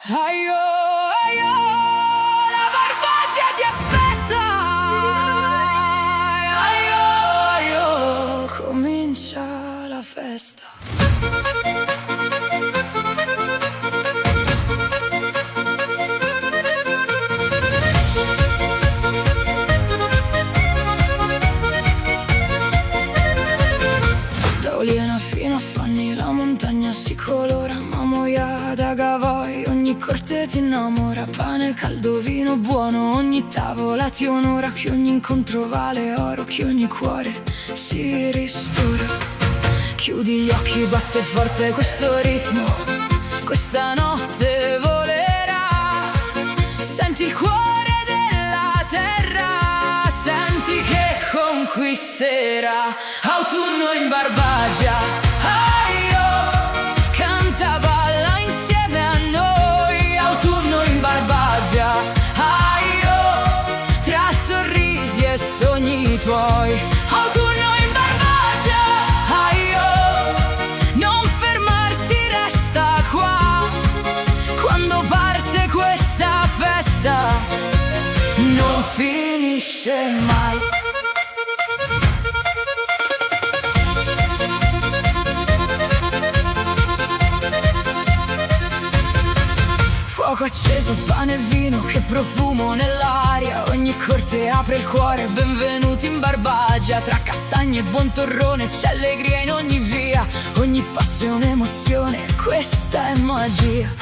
Aio, aio, la Barbagia ti aspetta. Aio, aio, comincia la festa. Da Oliena fino a Fanni la montagna si colora, Mamoia da Gavoi, ogni corte ti innamora. Pane caldo, vino buono, ogni tavola ti onora. Che ogni incontro vale oro, che ogni cuore si ristora. Chiudi gli occhi, batte forte questo ritmo, questa notte volerà. Senti il cuore della terra, senti che conquisterà. Autunno in Barbagia, aio, canta, balla insieme a noi. Autunno in Barbagia, aio, tra sorrisi e sogni tuoi. Autunno in Barbagia, aio, non fermarti, resta qua. Quando parte questa festa non finisce mai. Fuoco acceso, pane e vino, che profumo nell'aria. Ogni corte apre il cuore, benvenuti in Barbagia. Tra castagne e buon torrone c'è allegria in ogni via. Ogni passo è un'emozione, questa è magia.